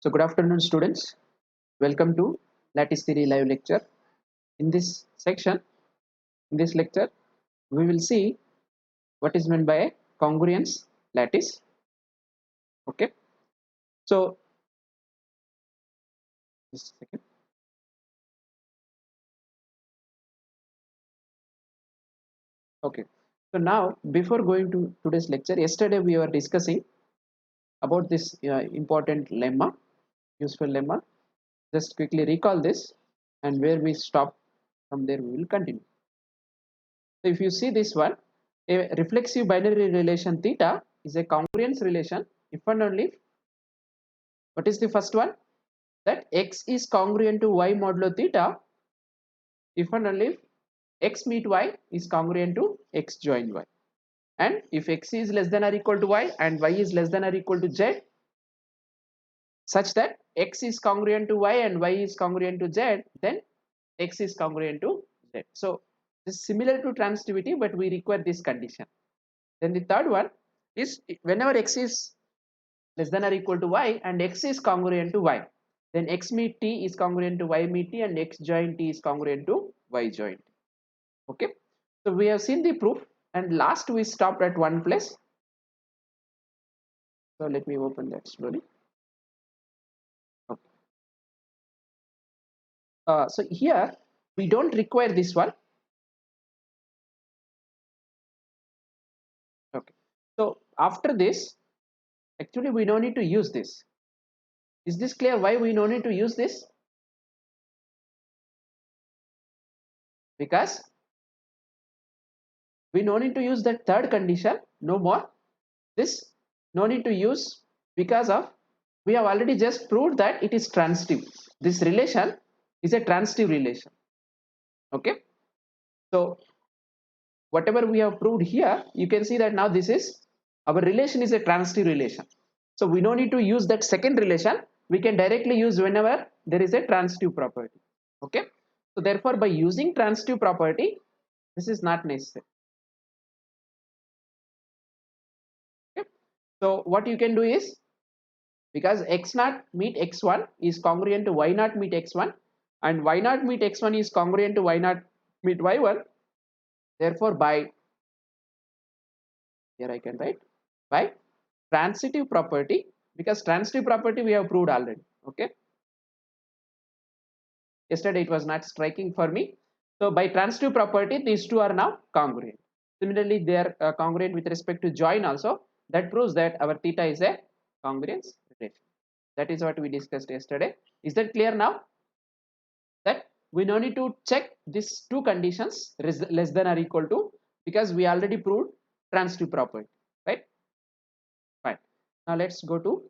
So good afternoon students. Welcome to lattice theory live lecture. In this section, in this lecture, we will see what is meant by a congruence lattice. Okay. So just a second. Okay. So now before going to today's lecture, yesterday we were discussing about this important lemma, useful lemma. Just quickly recall this and where we stop from there we will continue. So if you see this one, a reflexive binary relation theta is a congruence relation if and only if, what is the first one? That x is congruent to y modulo theta if and only if x meet y is congruent to x join y. And if x is less than or equal to y and y is less than or equal to z, such that x is congruent to y and y is congruent to z, then x is congruent to z. So this is similar to transitivity, but we require this condition. Then the third one is whenever x is less than or equal to y and x is congruent to y, then x meet t is congruent to y meet t and x join t is congruent to y join t. Okay, so we have seen the proof and last we stopped at one place. So let me open that slowly. Okay. So here we don't require this one. Okay, so after this actually we don't need to use this. Is this clear why we don't need to use this? Because we no need to use that third condition, no more. This no need to use because of we have already just proved that it is transitive. This relation is a transitive relation. Okay, so whatever we have proved here, you can see that now this is our relation is a transitive relation. So we don't need to use that second relation. We can directly use whenever there is a transitive property. Okay, so therefore by using transitive property, this is not necessary. Okay, so what you can do is, because x naught meet x1 is congruent to y naught meet x1 and y naught meet x1 is congruent to y naught meet y1, therefore by here I can write by transitive property, because transitive property we have proved already. Okay, yesterday it was not striking for me. So by transitive property these two are now congruent. Similarly they are congruent with respect to join also. That proves that our theta is a congruence relation. That is what we discussed yesterday. Is that clear now? That we no need to check these two conditions less than or equal to, because we already proved transitive property, right? Fine. Now let's go to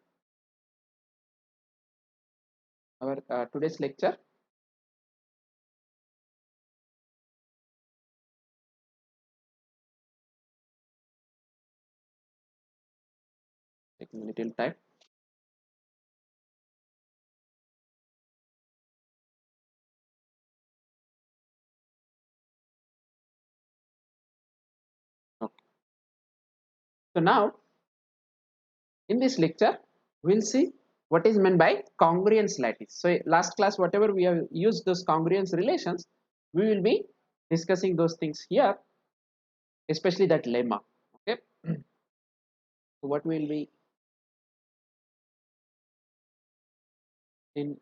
our today's lecture. Taking a little time. Okay. So now in this lecture we'll see what is meant by congruence lattice. So last class whatever we have used those congruence relations, we will be discussing those things here, especially that lemma. Okay. So what will be in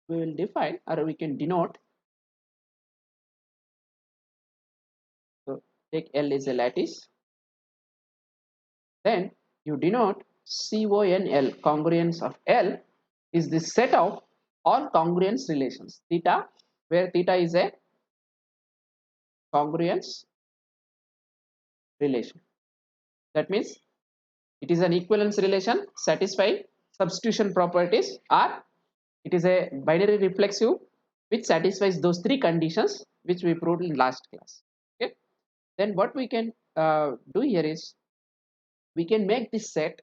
we will define or we can denote. So take L is a lattice, then you denote CONL, congruence of L is the set of all congruence relations theta, where theta is a congruence relation. That means it is an equivalence relation satisfying substitution properties, or it is a binary reflexive which satisfies those three conditions which we proved in last class. Okay, then what we can do here is we can make this set,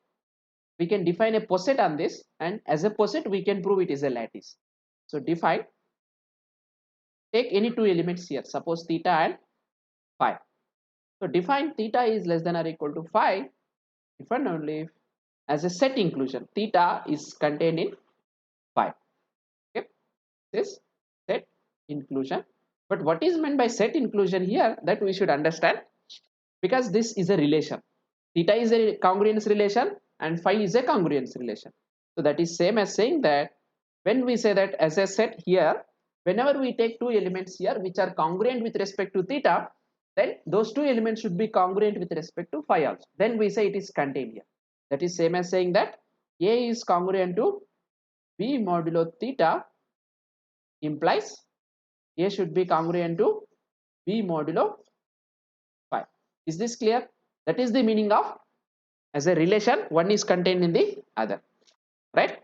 we can define a poset on this, and as a poset we can prove it is a lattice. So define, take any two elements here, suppose theta and phi. So define theta is less than or equal to phi if and only if as a set inclusion. Theta is contained in phi. Okay, this set inclusion. But what is meant by set inclusion here, that we should understand, because this is a relation. Theta is a congruence relation and phi is a congruence relation. So that is same as saying that when we say that as a set here, whenever we take two elements here which are congruent with respect to theta, then those two elements should be congruent with respect to phi also. Then we say it is contained here. That is same as saying that A is congruent to B modulo theta implies A should be congruent to B modulo phi. Is this clear? That is the meaning of as a relation, one is contained in the other, right?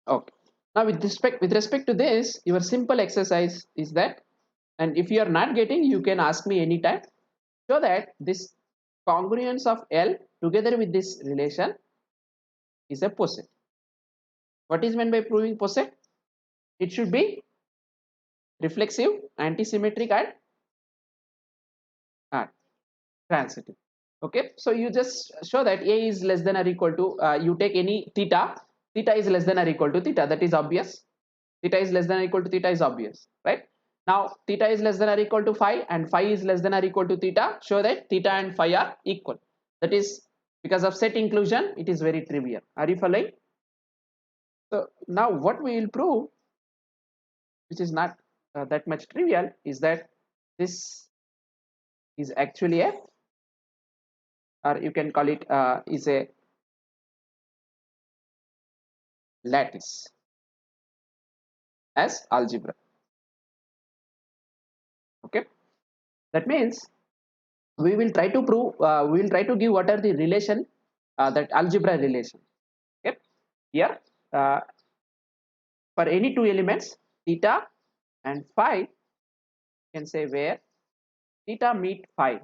Okay. Now with respect to this, your simple exercise is that, and if you are not getting, you can ask me anytime. So that this congruence of L together with this relation is a poset. What is meant by proving poset? It should be reflexive, antisymmetric, and uh, transitive. Okay, so you just show that A is less than or equal to, you take any theta, theta is less than or equal to theta, that is obvious. Theta is less than or equal to theta is obvious, right? Now theta is less than or equal to phi and phi is less than or equal to theta, show that theta and phi are equal. That is because of set inclusion, it is very trivial. Are you following? So now what we will prove, which is not that much trivial, is that this is actually a, or you can call it is a lattice as algebra. Okay, that means we will try to prove, we will try to give what are the relation, that algebra relation. Okay, here uh, for any two elements theta and phi, you can say where theta meet phi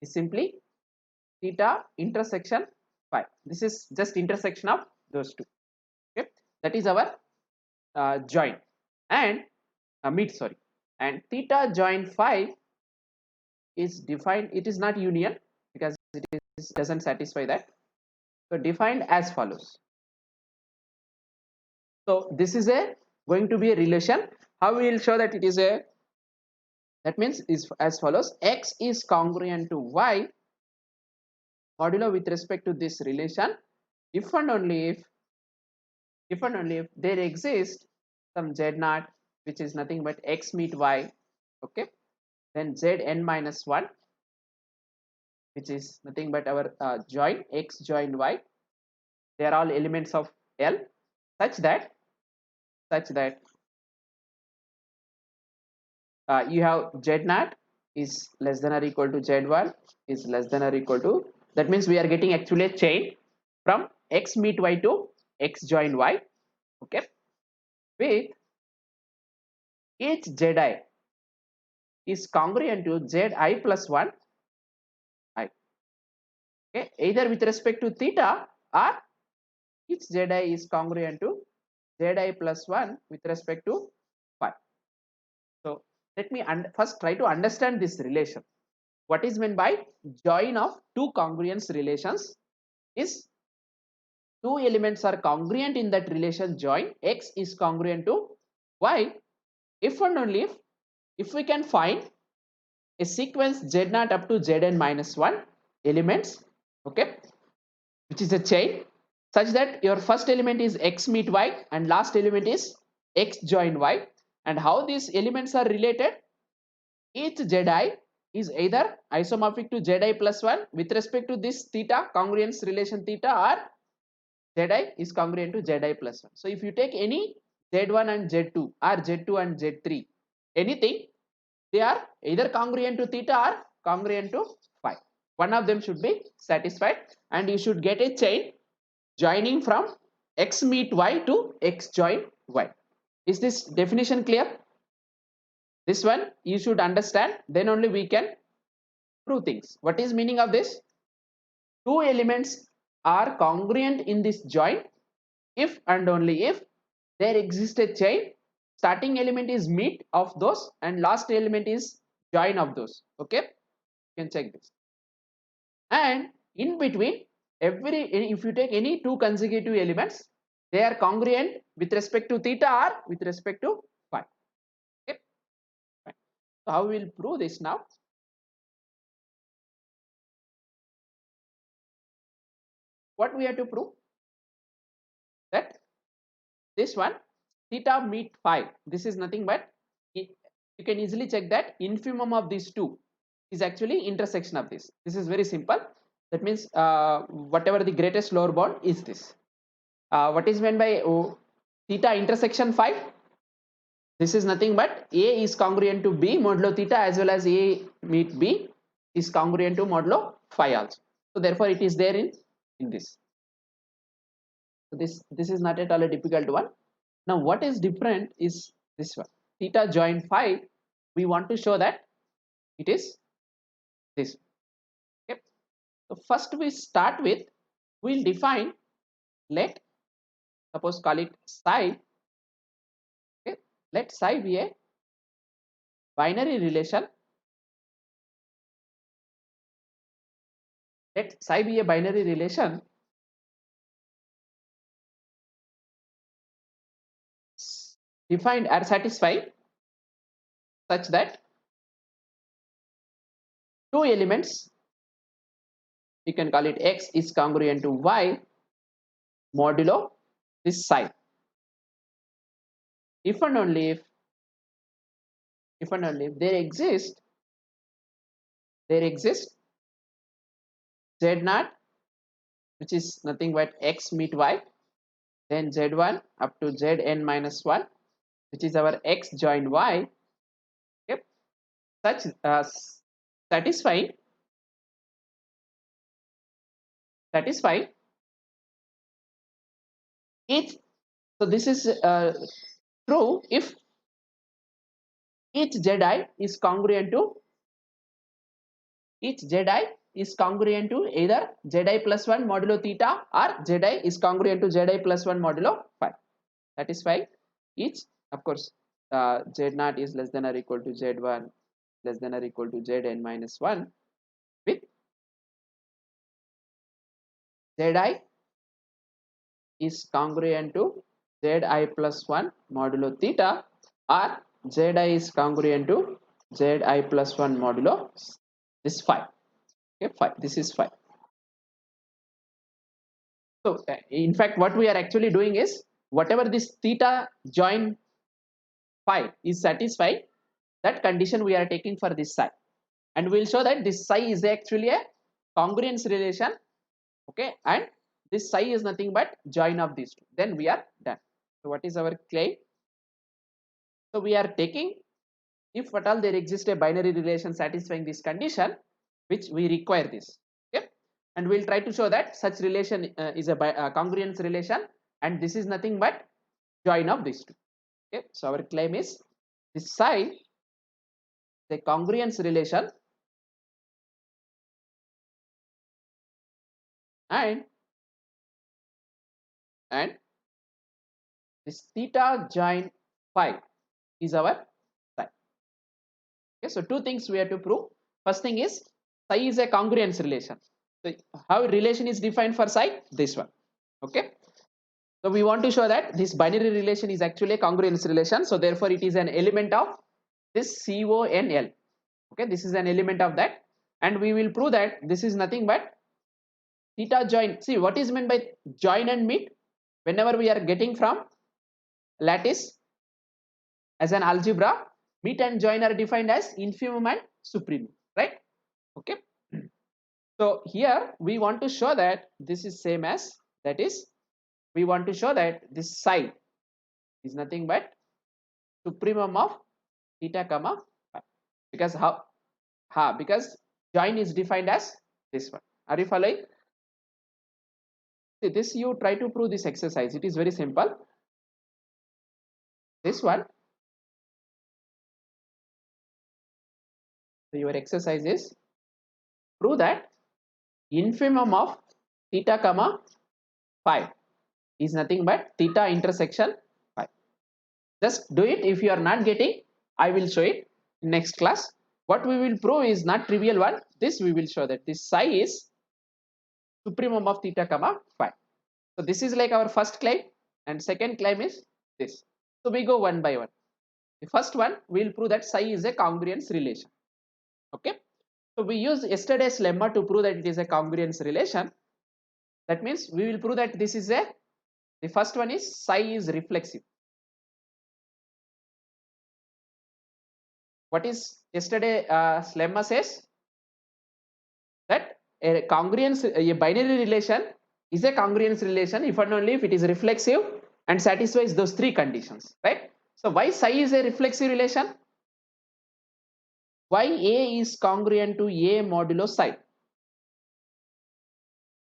is simply theta intersection phi. This is just intersection of those two. Okay, that is our join and meet, sorry, and theta join phi is defined, it is not union because it is doesn't satisfy that. So defined as follows. So this is a going to be a relation. How we will show that it is a, that means is as follows: x is congruent to y modulo with respect to this relation if and only if there exists some z naught which is nothing but x meet y. Okay, then z n minus 1 which is nothing but our join x join y. They are all elements of L such that you have z naught is less than or equal to z1 is less than or equal to, that means we are getting actually a chain from x meet y to x join y. Okay, with each zi is congruent to zi plus 1 I. Okay, either with respect to theta or each zi is congruent to zi plus 1 with respect to phi. So let me first try to understand this relation. What is meant by join of two congruence relations is two elements are congruent in that relation join, x is congruent to y if and only if we can find a sequence z naught up to zn minus 1 elements, okay, which is a chain such that your first element is x meet y and last element is x join y. And how these elements are related, each zi is either isomorphic to zi plus 1 with respect to this theta congruence relation theta, or zi is congruent to zi plus 1. So if you take any z1 and z2 or z2 and z3 anything, they are either congruent to theta or congruent to phi. One of them should be satisfied and you should get a chain joining from x meet y to x join y. Is this definition clear? This one you should understand, then only we can prove things. What is meaning of this? Two elements are congruent in this join if and only if there exists a chain, starting element is meet of those and last element is join of those. Okay, you can check this. And in between if you take any two consecutive elements, they are congruent with respect to theta or with respect to phi. Okay, fine. So how we will prove this now? What we have to prove? That this one theta meet phi, this is nothing but, you can easily check that infimum of these two is actually intersection of this. This is very simple. That means whatever the greatest lower bound is this. What is meant by theta intersection phi? This is nothing but A is congruent to B modulo theta, as well as A meet B is congruent to modulo phi also. So therefore it is there in this. So this is not at all a difficult one. Now what is different is this one, theta join phi. We want to show that it is this. Okay. So first we start with, we'll define, let suppose call it psi. Okay. Let psi be a binary relation. Let psi be a binary relation defined or satisfied such that two elements, you can call it x, is congruent to y modulo this psi. If and only if there exists z naught, which is nothing but x meet y, then z1 up to zn minus 1, which is our x join y. Okay. Such satisfying each. So this is true if each zi is congruent to either zi plus 1 modulo theta or zi is congruent to zi plus 1 modulo phi. Satisfy each, of course, z naught is less than or equal to z1 less than or equal to zn minus 1 with zi is congruent to zi plus 1 modulo theta or zi is congruent to zi plus 1 modulo this phi. Okay, phi, this is phi. So in fact what we are actually doing is, whatever this theta join phi is satisfied, that condition we are taking for this psi, and we'll show that this psi is actually a congruence relation. Okay, and this psi is nothing but join of these two, then we are done. So what is our claim? So we are taking, if at all there exists a binary relation satisfying this condition, which we require this. Okay, and we'll try to show that such relation is a congruence relation, and this is nothing but join of these two. Okay, so our claim is this psi is a congruence relation, and this theta join phi is our psi. Okay, so two things we have to prove. First thing is psi is a congruence relation. So how relation is defined for psi? This one. Okay, so we want to show that this binary relation is actually a congruence relation. So therefore it is an element of this CONL. Okay, this is an element of that, and we will prove that this is nothing but theta join. See what is meant by join and meet. Whenever we are getting from lattice as an algebra, meet and join are defined as infimum and supremum, right? Okay, so here we want to show that this is same as, that is, we want to show that this psi is nothing but supremum of theta comma phi, because because join is defined as this one. Are you following? See, this you try to prove this exercise, it is very simple. This one, so your exercise is prove that infimum of theta comma phi is nothing but theta intersection phi. Just do it. If you are not getting, I will show it next class. What we will prove is not trivial one. This we will show that this psi is supremum of theta comma phi. So this is like our first claim, and second claim is this. So we go one by one. The first one, we will prove that psi is a congruence relation. Okay. So we use yesterday's lemma to prove that it is a congruence relation. That means we will prove that this is a, the first one is psi is reflexive. What is yesterday lemma says? That a congruence, a binary relation is a congruence relation if and only if it is reflexive and satisfies those three conditions, right? So why psi is a reflexive relation? Why A is congruent to A modulo psi?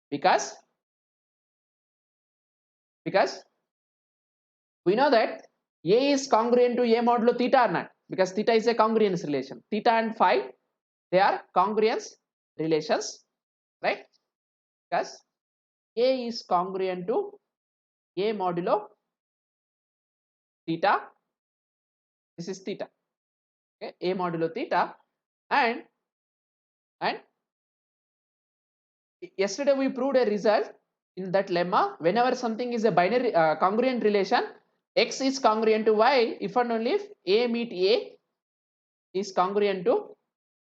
Because we know that A is congruent to A modulo theta or not, because theta is a congruence relation. Theta and phi, they are congruence relations, right? Because A is congruent to A modulo theta. This is theta. Okay, A modulo theta, and yesterday we proved a result in that lemma. Whenever something is a binary congruent relation, x is congruent to y if and only if A meet A is congruent to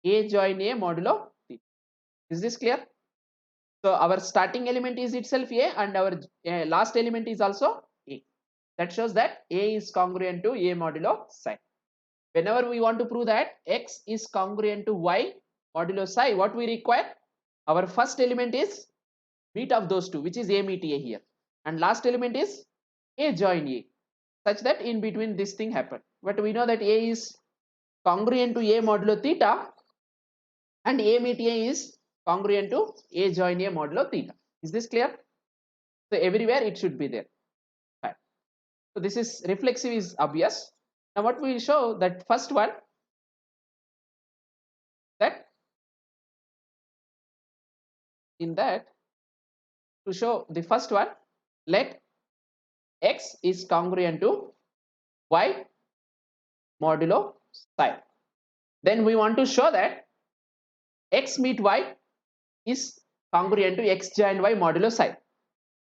A join A modulo theta. Is this clear? So our starting element is itself A, and our last element is also A. That shows that A is congruent to A modulo psi. Whenever we want to prove that x is congruent to y modulo psi, what we require? Our first element is meet of those two, which is A meet A here, and last element is A join A, such that in between this thing happen. But we know that A is congruent to A modulo theta, and A meet A is congruent to A join A modulo theta. Is this clear? So everywhere it should be there. Right. So this is reflexive is obvious. Now what we will show, that first one, that in that, to show the first one, let x is congruent to y modulo psi. Then we want to show that x meet y is congruent to x join y modulo psi.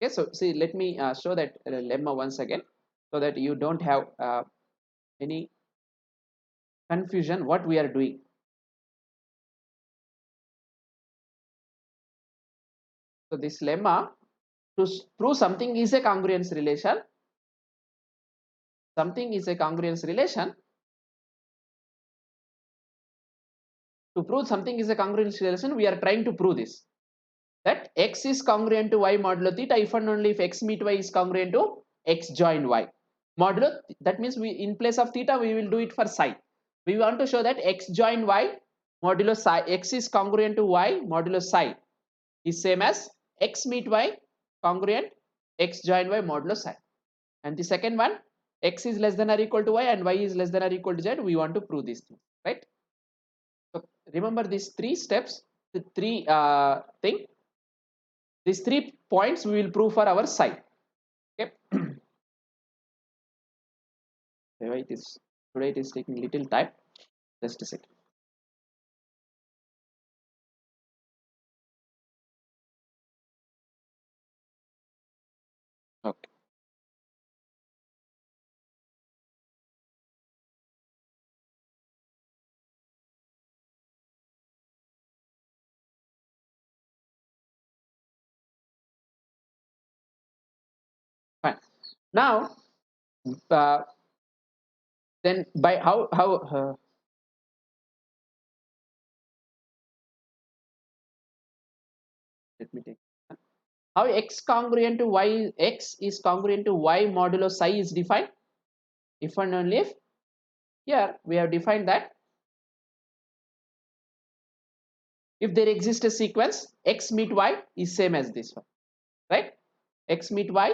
Okay, so see, let me show that lemma once again, so that you don't have any confusion what we are doing. So this lemma, to prove something is a congruence relation, something is a congruence relation, to prove something is a congruence relation, we are trying to prove this, that x is congruent to y modulo theta if and only if x meet y is congruent to x join y modulo. That means we, in place of theta, we will do it for psi. We want to show that x join y modulo psi, x is congruent to y modulo psi is same as x meet y congruent x join y modulo psi. And the second one, x is less than or equal to y and y is less than or equal to z. We want to prove this thing, right? So remember these three steps, the three thing, these 3 points we will prove for our psi. Okay. It is, today it is taking little time. Just a second. Okay. Fine. Now, uh, then by how let me take how x congruent to y, x is congruent to y modulo psi is defined. If and only if, here we have defined that if there exists a sequence x meet y is same as this one, right? X meet y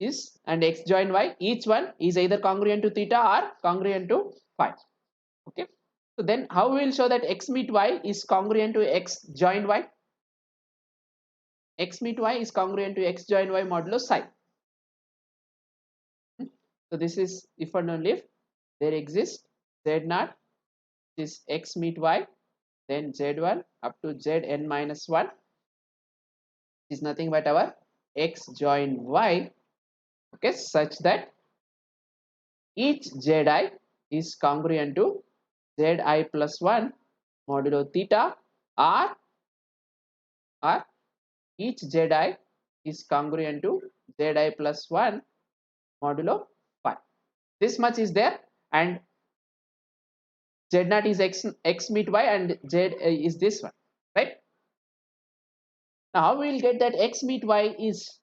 is, and x join y, each one is either congruent to theta or congruent to phi. Okay. So then how we will show that x meet y is congruent to x join y? X meet y is congruent to x join y modulo psi. So this is if and only if there exists z naught, is x meet y, then z1 up to zn minus 1 is nothing but our x join y, okay, such that each zi is congruent to zi plus 1 modulo theta, or each zi is congruent to zi plus 1 modulo phi. This much is there, and z naught is x meet y, and z is this one, right? Now we will get that x meet y is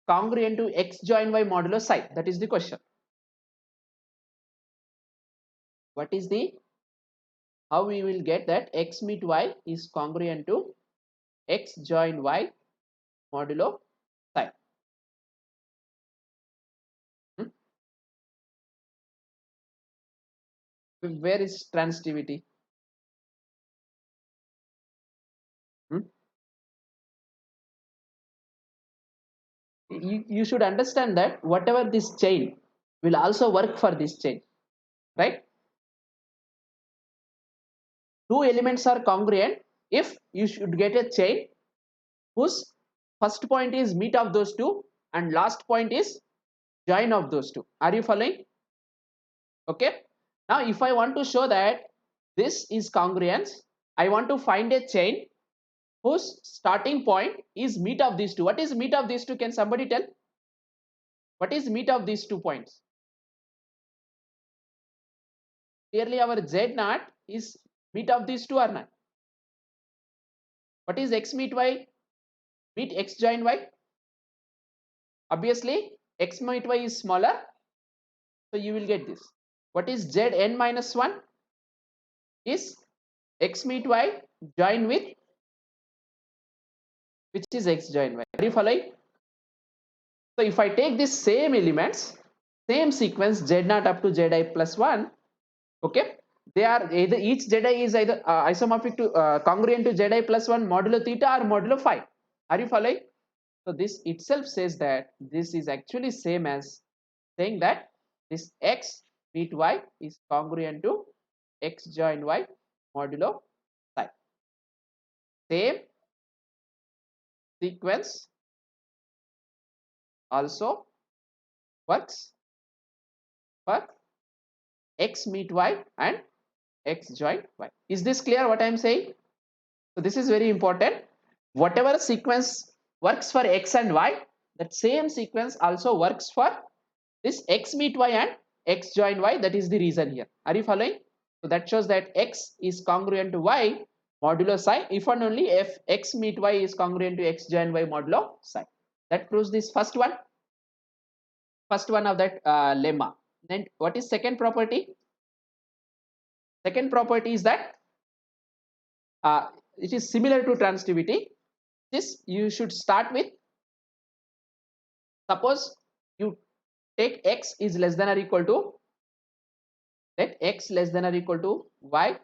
congruent to x join y modulo psi. That is the question. What is the, how we will get that x meet y is congruent to x join y modulo psi? Hmm? Where is transitivity? Hmm? You should understand that whatever this chain will also work for this chain, right? Two elements are congruent if you should get a chain whose first point is meet of those two and last point is join of those two. Are you following? Okay. Now if I want to show that this is congruence, I want to find a chain whose starting point is meet of these two. What is meet of these two? Can somebody tell? What is meet of these 2 points? Clearly our z naught is meet of these two or not? What is x meet y? Meet x join y? Obviously x meet y is smaller, so you will get this. What is z n minus 1? Is x meet y join with, which is x join y. Are you following? So if I take this same elements, same sequence z naught up to zi plus 1, okay, they are either, each zi is either isomorphic to congruent to zi plus 1 modulo theta or modulo phi. Are you following? So this itself says that this is actually same as saying that this x meet y is congruent to x join y modulo psi. Same sequence also works for x meet y and x join y. Is this clear what I am saying? So this is very important. Whatever sequence works for x and y, that same sequence also works for this x meet y and x join y. That is the reason here. Are you following? So that shows that x is congruent to y modulo psi if and only if x meet y is congruent to x join y modulo psi. That proves this first one of that lemma. Then what is second property? Second property is that it is similar to transitivity. This you should start with, suppose you take x is less than or equal to, let x less than or equal to y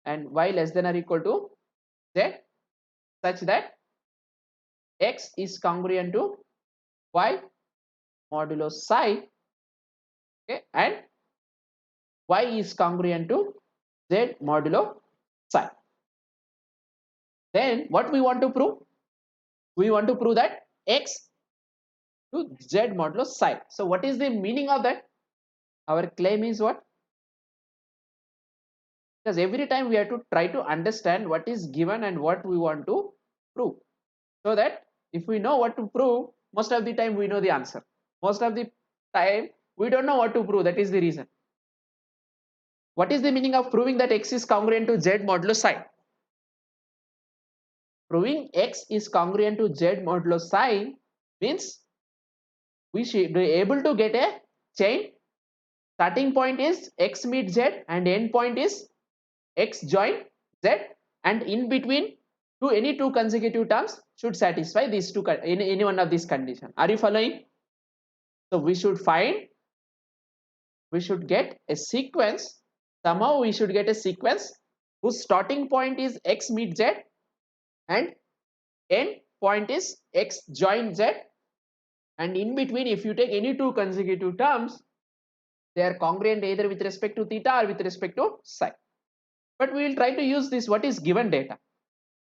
and y less than or equal to z, such that x is congruent to y modulo psi, okay, and y is congruent to z modulo psi. Then what we want to prove? We want to prove that x to z modulo psi. So what is the meaning of that? Our claim is what? Because every time we have to try to understand what is given and what we want to prove, so that if we know what to prove, most of the time we know the answer. Most of the time we don't know what to prove. That is the reason. What is the meaning of proving that x is congruent to z modulo psi? Proving x is congruent to z modulo psi means we should be able to get a chain. Starting point is x meet z and end point is x join z, and in between any two consecutive terms should satisfy these two in any one of these conditions. Are you following? So we should get a sequence. Somehow we should get a sequence whose starting point is x meet z and end point is x join z, and in between if you take any two consecutive terms, they are congruent either with respect to theta or with respect to psi. But we will try to use this what is given data.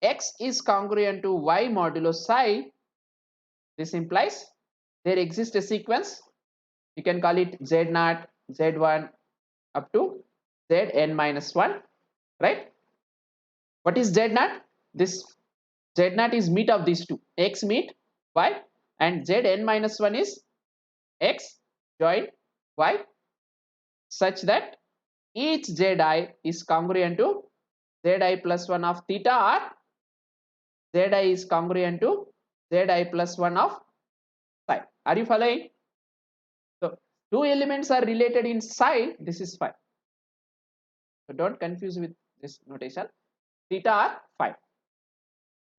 x is congruent to y modulo psi, this implies there exists a sequence. You can call it z0, z1 up to zn minus 1, right? What is z0? This z0 is meet of these two, x meet y, and zn minus 1 is x join y, such that each zi is congruent to zi plus 1 of theta, or zi is congruent to zi plus 1 of psi. Are you following? So two elements are related in psi, this is phi. So don't confuse with this notation, theta or phi.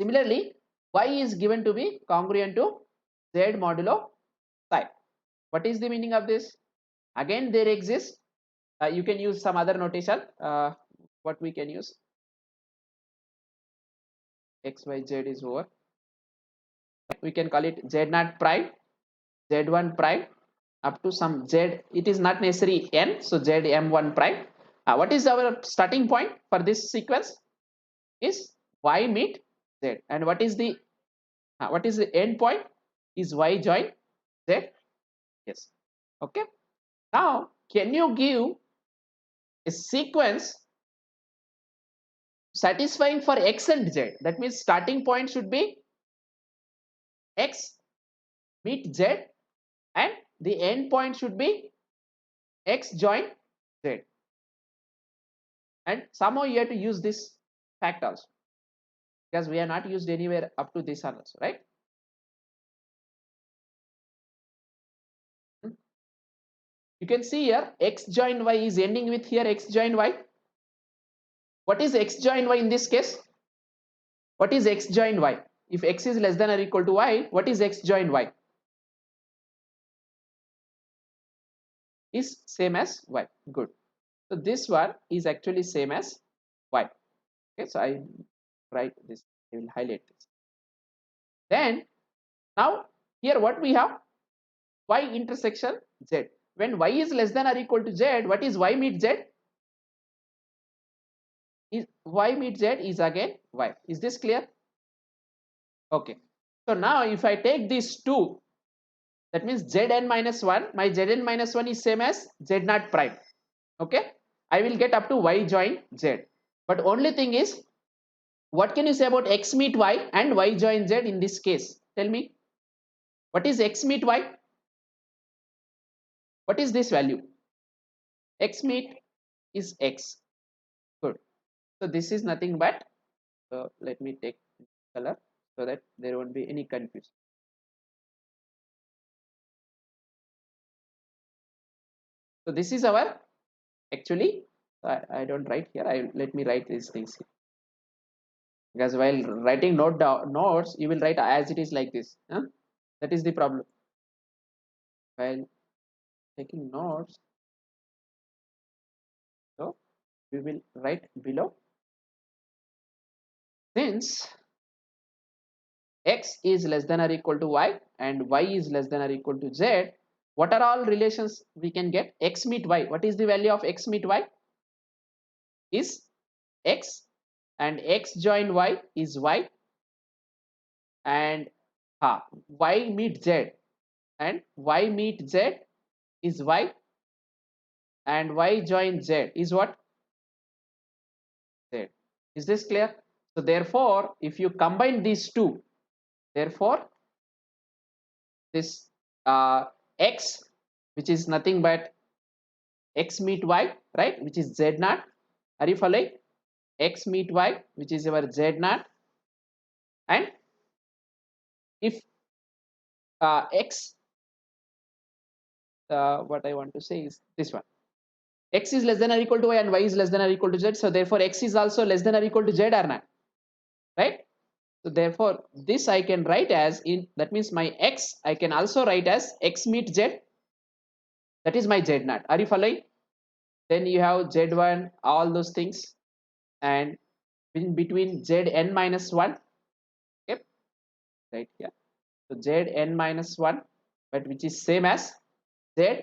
Similarly, y is given to be congruent to z modulo psi. What is the meaning of this? Again, there exists, you can use some other notation. What we can use, x, y, z is over. We can call it z0 prime, z1 prime up to some z. It is not necessary n, so z m1 prime. What is our starting point for this sequence? Is y meet z, and what is the end point? Is y join z. Yes. Okay. Now, can you give a sequence satisfying for x and z? That means starting point should be x meet z, and the end point should be x join z. And somehow you have to use this fact also, because we are not used anywhere up to this also, right? You can see here x join y is ending with here x join y. What is x join y in this case? What is x join y? If x is less than or equal to y, what is x join y? Is same as y. Good. So this one is actually same as y. Okay, so I write this, I will highlight this. Then now here what we have, y intersection z. When y is less than or equal to z, what is y meet z? Is y meet z is again y. Is this clear? Okay. So now if I take these two, that means zn minus 1, my zn minus 1 is same as z0 prime. Okay. I will get up to y join z. But only thing is, what can you say about x meet y and y join z in this case? Tell me. What is x meet y? What is this value? X meet is x. Good. So this is nothing but, let me take color so that there won't be any confusion. So this is our, actually, I don't write here. Let me write these things here. Because while writing notes, you will write as it is like this. Huh? That is the problem. While taking notes, so we will write below. Since x is less than or equal to y and y is less than or equal to z, what are all relations we can get? X meet y. What is the value of x meet y? Is x, and x join y is y, and y meet z, and y meet z is y, and y join z is what? Z. Is this clear? So therefore, if you combine these two, therefore this x, which is nothing but x meet y, right, which is z naught. Are you following? X meet y, which is our z naught, and if x, what I want to say is this one, x is less than or equal to y and y is less than or equal to z, so therefore x is also less than or equal to z or not, right? So therefore this I can write as, in that means my x I can also write as x meet z, that is my z naught. Are you following? Then you have z1, all those things, and in between zn minus 1, okay, right here. So zn minus 1, but which is same as z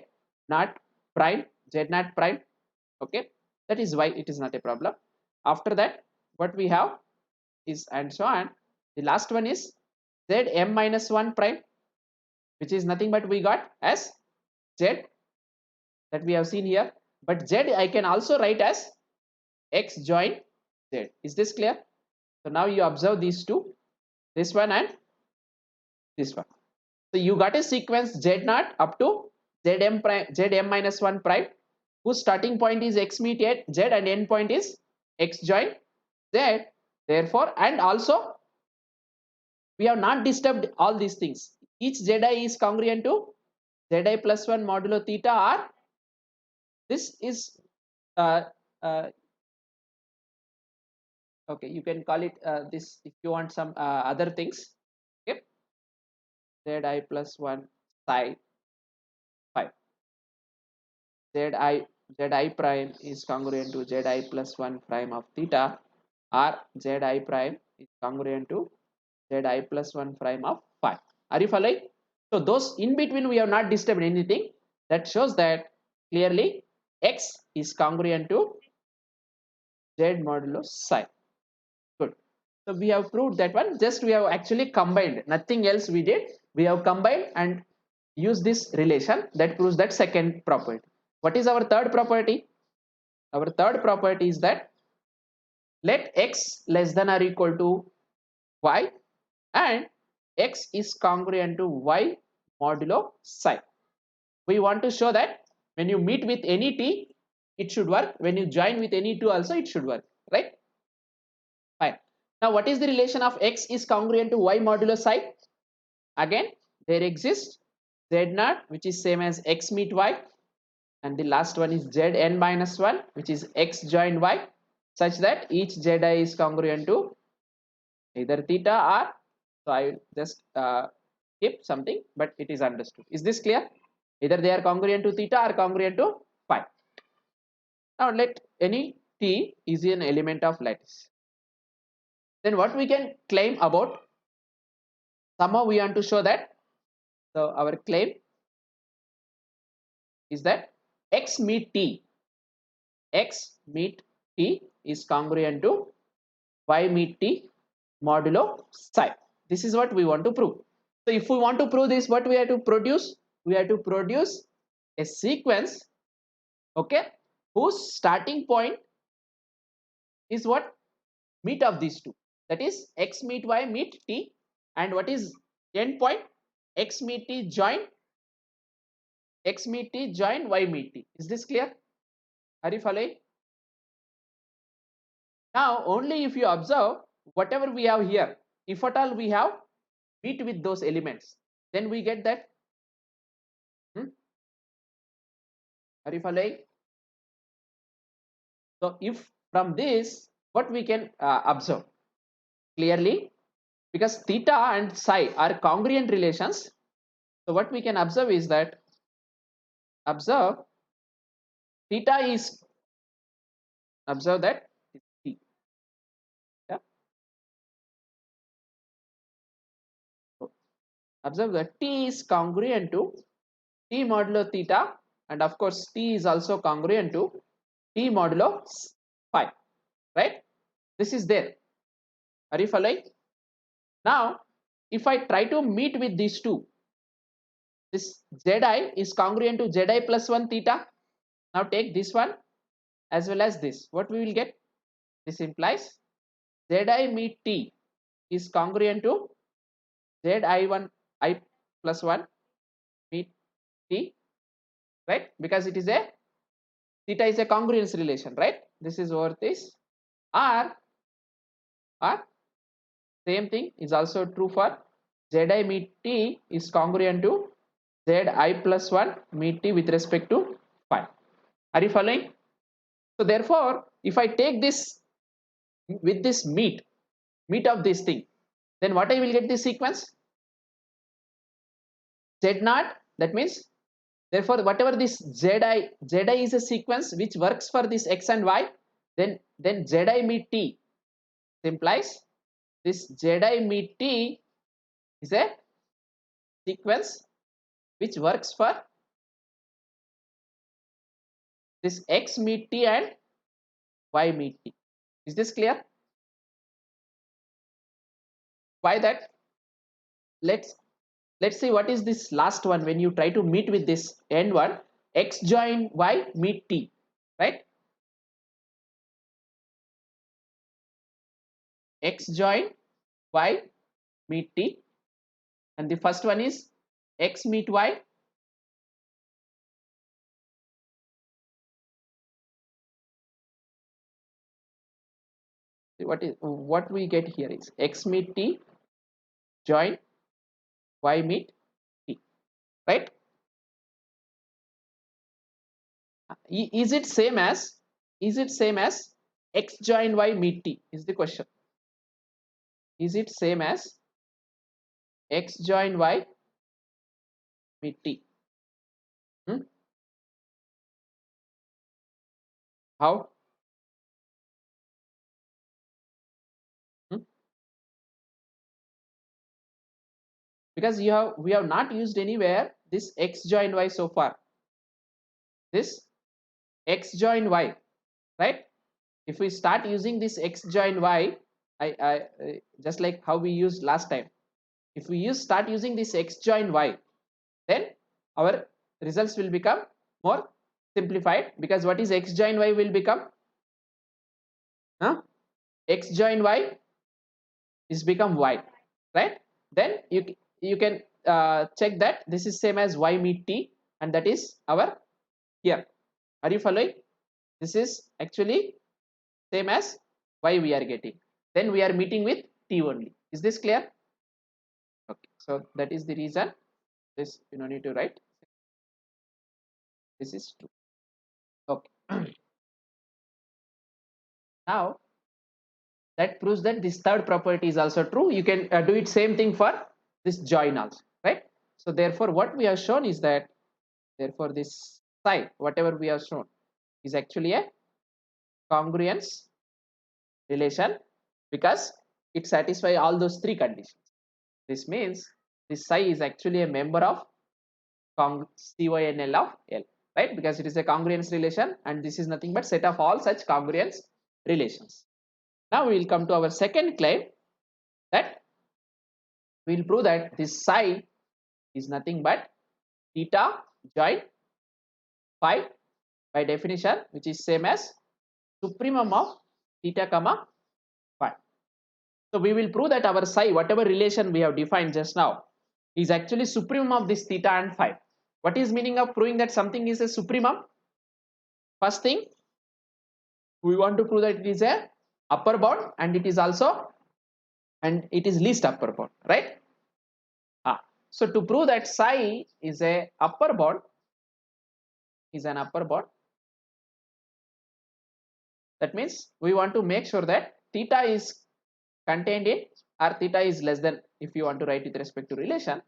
naught prime, z naught prime. Okay, that is why it is not a problem. After that, what we have, is and so on. The last one is Zm minus 1 prime, which is nothing but we got as Z that we have seen here. But Z I can also write as X join Z. Is this clear? So now you observe these two, this one and this one. So you got a sequence Z naught up to Zm prime, Zm minus 1 prime, whose starting point is X meet at Z and end point is X join Z. Therefore, and also we have not disturbed all these things. Each Zi is congruent to Zi plus 1 modulo theta, or this is uh, uh, okay, you can call it this if you want some other things. Okay, Zi plus 1 psi 5. Zi prime is congruent to Zi plus 1 prime of theta, or Zi prime is congruent to Zi plus 1 prime of phi. Are you following? So those in between we have not disturbed anything. That shows that clearly X is congruent to Z modulo psi. Good. So we have proved that one. Just we have actually combined. Nothing else we did. We have combined and used this relation that proves that second property. What is our third property? Our third property is that let X less than or equal to Y and X is congruent to Y modulo psi. We want to show that when you meet with any T, it should work. When you join with any two also, it should work, right? Fine. Now, what is the relation of X is congruent to Y modulo psi? Again, there exists Z naught, which is same as X meet Y, and the last one is Zn minus 1, which is X join Y, such that each Zi is congruent to either theta or, so I will just keep something, but it is understood. Is this clear? Either they are congruent to theta or congruent to phi. Now let any T is an element of lattice. Then what we can claim about, somehow we want to show that, so our claim is that X meet T, X meet T is congruent to Y meet T modulo psi. This is what we want to prove. So if we want to prove this, what we have to produce? We have to produce a sequence, okay, whose starting point is what? Meet of these two. That is X meet Y meet T, and what is end point? X meet T join X meet T join Y meet T. Is this clear? Are you following? Now only if you observe whatever we have here, if at all we have meet with those elements, then we get that. Are you following? So if from this, what we can observe clearly, because theta and psi are congruent relations, so what we can observe is that, observe theta is, observe that T, yeah? So observe that T is congruent to T modulo theta, and of course T is also congruent to T modulo phi, right? This is there. Are you following? Now if I try to meet with these two, this Zi is congruent to Zi plus 1 theta. Now take this one as well as this. What we will get? This implies Zi meet T is congruent to Zi1 I plus 1 meet T, right? Because it is a theta is a congruence relation, right? This is over this. Or same thing is also true for Zi meet T is congruent to Zi plus 1 meet T with respect to phi. Are you following? So therefore, if I take this with this meet of this thing, then what I will get this sequence? Z naught, that means, therefore whatever this Zi is a sequence which works for this X and Y, then Zi meet T implies this Zi meet T is a sequence which works for this X meet T and Y meet T. Is this clear? Why that? Let's see what is this last one. When you try to meet with this end one, x join y meet t, right? X join y meet t, and the first one is x meet y. What we get here is x meet t join y meet t, right? Is it same as, x join y meet t is the question. Is it same as x join y meet t? Hmm? How? Hmm? Because we have not used anywhere this x join y so far. This x join y, right? If we start using this x join y, just like how we used last time, if we start using this x join y, then our results will become more simplified, because what is x join y will become, x join y is become y, right? Then you can check that this is same as y meet t, and that is our here. Are you following? This is actually same as y we are getting. Then we are meeting with t only. Is this clear? Okay, so that is the reason this you don't need to write. This is true. Okay. Now that proves that this third property is also true. You can do it same thing for this join also, right? So therefore what we have shown is that, therefore this psi whatever we have shown is actually a congruence relation, because it satisfies all those three conditions. This means this psi is actually a member of CYNL of L, right? Because it is a congruence relation, and this is nothing but set of all such congruence relations. Now we will come to our second claim, that we will prove that this psi is nothing but theta join phi by definition, which is same as supremum of theta comma phi. So we will prove that our psi, whatever relation we have defined just now, is actually supremum of this theta and phi. What is meaning of proving that something is a supremum? First thing, we want to prove that it is a upper bound, and it is also, and it is least upper bound, right? So to prove that psi is a upper bound, is an upper bound, that means we want to make sure that theta is contained in, or theta is less than, if you want to write with respect to relation,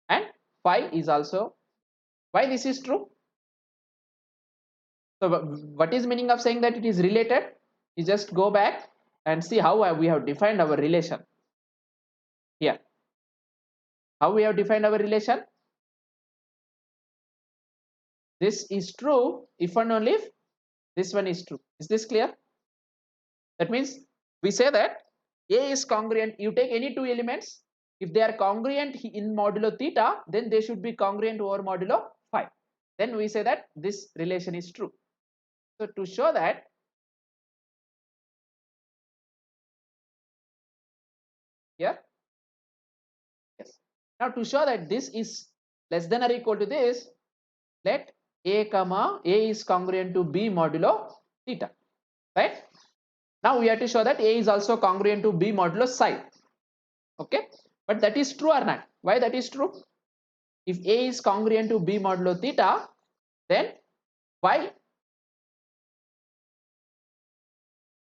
and phi is also. Why this is true? So what is meaning of saying that it is related? You just go back and see how we have defined our relation here. How we have defined our relation? This is true if and only if this one is true. Is this clear? That means we say that A is congruent. You take any two elements, if they are congruent in modulo theta, then they should be congruent over modulo phi. Then we say that this relation is true. So to show that, here, yes. Now to show that this is less than or equal to this, let A comma A is congruent to B modulo theta, right? Now we have to show that A is also congruent to B modulo psi. Okay, but that is true or not? Why that is true? If A is congruent to B modulo theta, then why?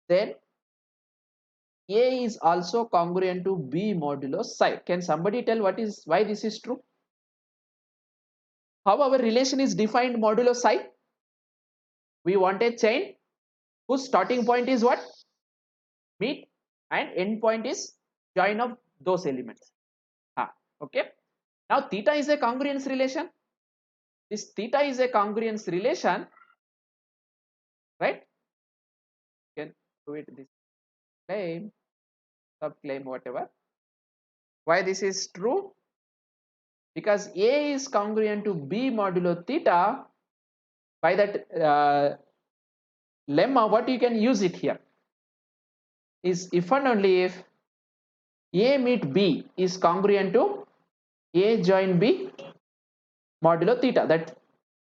Then A is also congruent to B modulo psi. Can somebody tell why this is true? How our relation is defined modulo psi? We want a chain whose starting point is what? Meet, and end point is join of those elements. Okay. Now theta is a congruence relation. This theta is a congruence relation, right? You can do it this claim, subclaim, whatever. Why this is true? Because A is congruent to B modulo theta. By that lemma, what you can use it here is if and only if A meet B is congruent to A join B modulo theta. That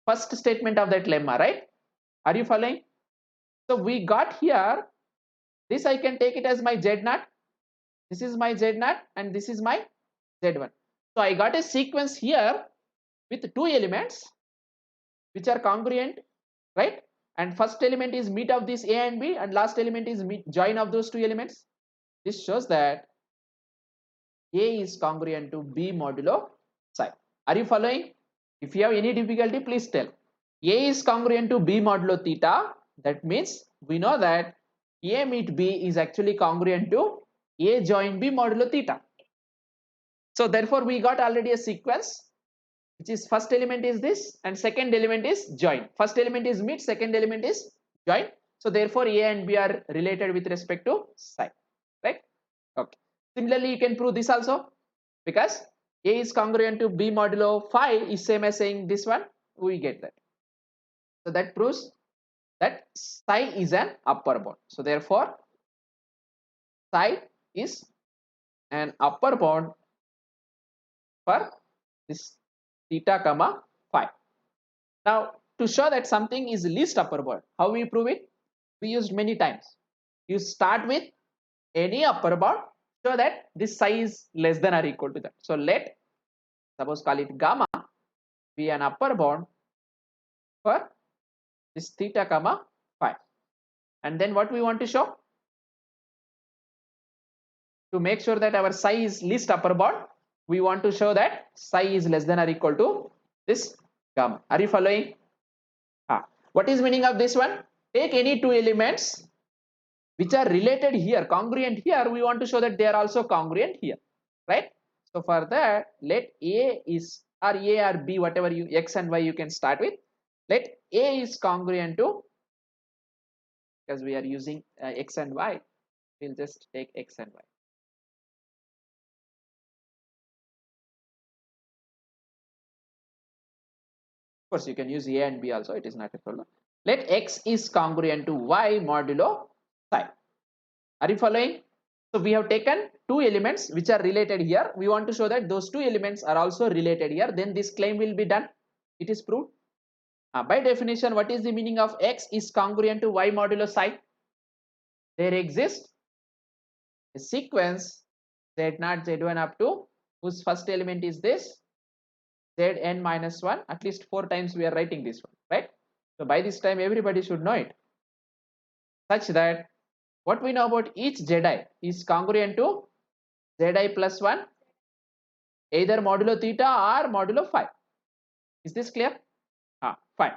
first statement of that lemma, right? Are you following? So we got here, this I can take it as my Z naught. This is my Z naught and this is my Z1. So I got a sequence here with two elements which are congruent, right? And first element is meet of this A and B and last element is meet join of those two elements. This shows that A is congruent to B modulo psi. Are you following? If you have any difficulty, please tell. A is congruent to B modulo theta. That means we know that A meet B is actually congruent to A join B modulo theta. So therefore we got already a sequence which is first element is this and second element is join. First element is meet, second element is join. So therefore A and B are related with respect to psi, right? Okay. Similarly, you can prove this also, because A is congruent to B modulo phi is same as saying this one. We get that. So that proves that psi is an upper bound. So therefore psi is an upper bound for this theta comma phi. Now to show that something is least upper bound, how we prove it? We used many times. You start with any upper bound, so that this psi is less than or equal to that. So let suppose call it gamma be an upper bound for this theta comma phi. And then what we want to show? To make sure that our psi is least upper bound, we want to show that psi is less than or equal to this gamma. Are you following? What is meaning of this one? Take any two elements which are related here, congruent here, we want to show that they are also congruent here, right? So for that, let A is or A or B, whatever you X and Y you can start with. Let A is congruent to, because we are using X and Y, we'll just take X and Y. Of course, you can use A and B also, it is not a problem. Let X is congruent to Y modulo psi. Are you following? So we have taken two elements which are related here. We want to show that those two elements are also related here. Then this claim will be done. It is proved. By definition, what is the meaning of X is congruent to Y modulo psi? There exists a sequence Z0, Z1 up to whose first element is this Zn minus 1. At least 4 times we are writing this one, right? So by this time everybody should know it, such that what we know about each Zi is congruent to Zi plus 1 either modulo theta or modulo phi. Is this clear? Fine.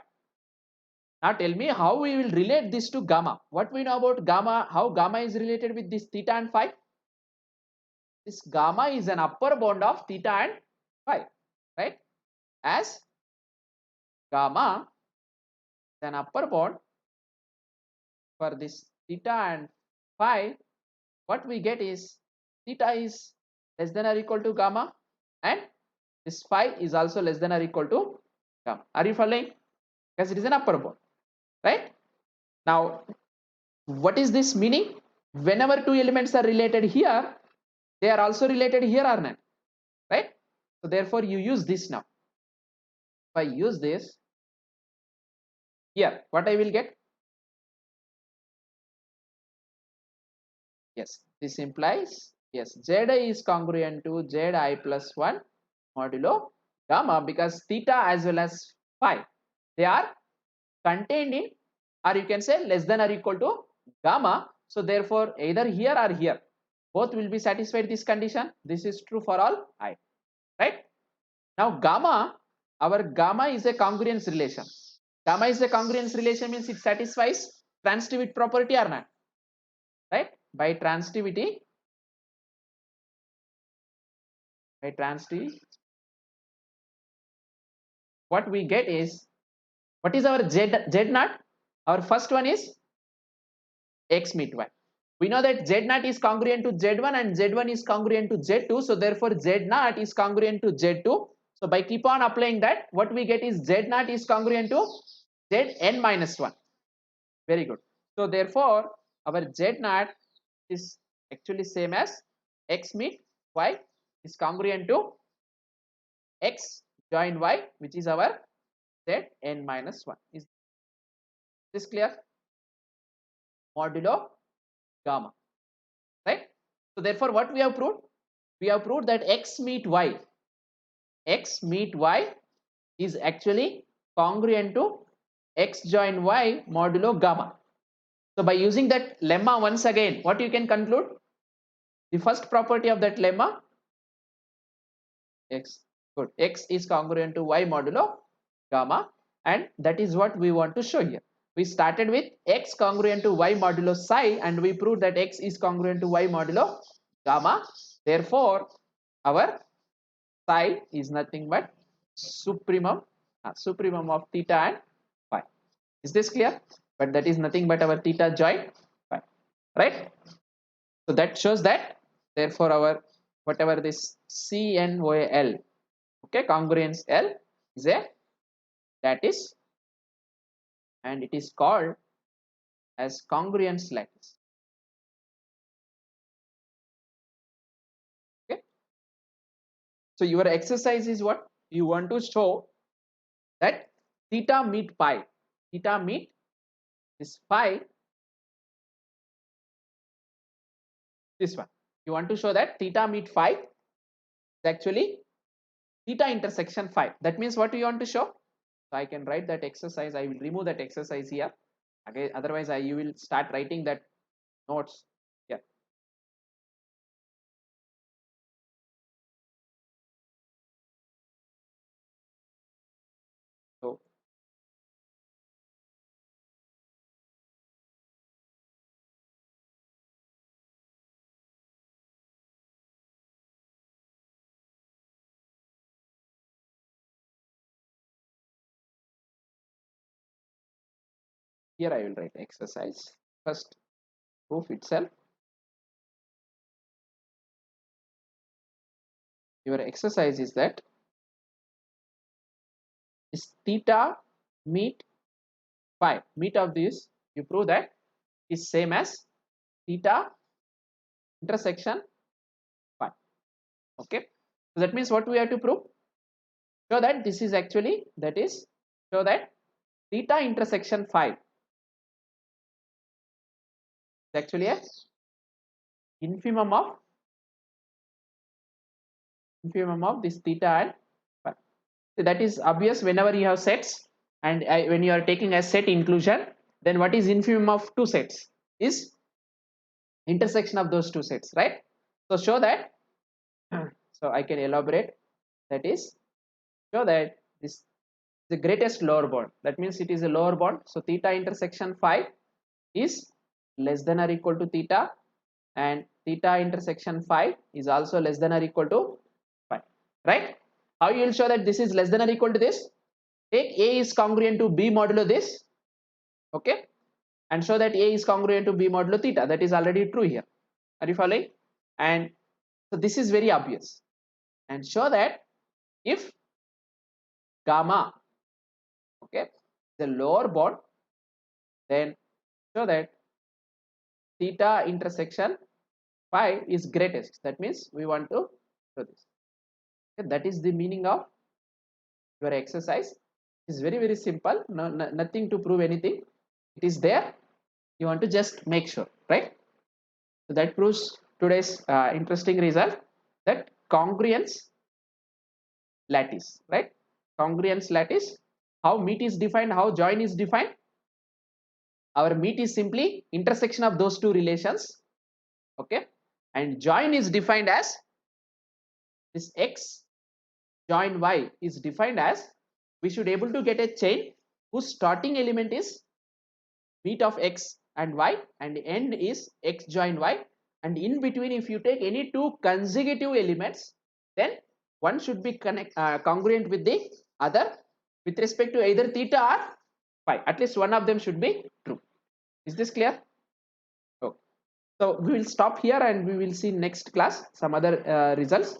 Now tell me how we will relate this to gamma. What we know about gamma, how gamma is related with this theta and phi? This gamma is an upper bound of theta and phi, right? As gamma is an upper bound for this theta and phi, what we get is theta is less than or equal to gamma and this phi is also less than or equal to gamma. Are you following? Because it is an upper bound, right? Now what is this meaning? Whenever two elements are related here, they are also related here or not, right? So therefore you use this now. If I use this here, what I will get? Yes, this implies, yes, Zi is congruent to Zi plus 1 modulo gamma, because theta as well as phi, they are contained in, or you can say less than or equal to gamma. So therefore either here or here, both will be satisfied this condition. This is true for all I, right? Now gamma, our gamma is a congruence relation. Gamma is a congruence relation means it satisfies transitivity property or not, right? By transitivity, what we get is, what is our z naught? Our first one is X meet Y. We know that Z naught is congruent to Z1 and Z1 is congruent to Z2. So therefore Z naught is congruent to Z2. So by keep on applying that, what we get is Z naught is congruent to Zn minus 1. Very good. So therefore our Z naught is actually same as X meet Y is congruent to X join Y, which is our Zn minus 1. Is this clear? Modulo gamma, right? So therefore what we have proved? We have proved that X meet Y is actually congruent to X join Y modulo gamma. So by using that lemma once again, what you can conclude? The first property of that lemma, X, good, X is congruent to Y modulo gamma, and that is what we want to show here. We started with X congruent to Y modulo psi, and we proved that X is congruent to Y modulo gamma. Therefore our psi is nothing but supremum of theta and phi. Is this clear? But that is nothing but our theta join phi, right? So that shows that therefore our whatever this CNOL, okay, congruence L is a lattice, and it is called as congruence lattice. Okay. So your exercise is what you want to show, that theta meet pi, theta meet this phi, this one. You want to show that theta meet phi is actually theta intersection phi. That means what you want to show? So I can write that exercise. I will remove that exercise here. Okay, otherwise you will start writing that notes. Yeah. So here I will write exercise. First proof itself. Your exercise is that is theta meet phi. Meet of this, you prove that is same as theta intersection phi. Okay. So that means what we have to prove? Show that this is actually, that is, show that theta intersection phi is actually a infimum of this theta and phi. So that is obvious whenever you have sets, and when you are taking a set inclusion, then what is infimum of two sets is intersection of those two sets, right? So show that. So I can elaborate, that is, show that this is the greatest lower bound. That means it is a lower bound. So theta intersection phi is less than or equal to theta, and theta intersection phi is also less than or equal to phi, right? How you will show that this is less than or equal to this? Take A is congruent to B modulo this, okay, and show that A is congruent to B modulo theta. That is already true here. Are you following? And so this is very obvious. And show that if gamma, okay, the lower bound, then show that theta intersection phi is greatest. That means we want to show this. Okay, that is the meaning of your exercise. It's very simple. Nothing to prove anything. It is there. You want to just make sure, right? So that proves today's interesting result, that congruence lattice, right? Congruence lattice. How meet is defined, how join is defined. Our meet is simply intersection of those two relations, okay, and join is defined as this X join Y is defined as we should able to get a chain whose starting element is meet of X and Y and end is X join Y, and in between if you take any two consecutive elements, then one should be congruent with the other with respect to either theta or phi. At least one of them should be true. Is this clear? Okay. So we will stop here and we will see next class some other results.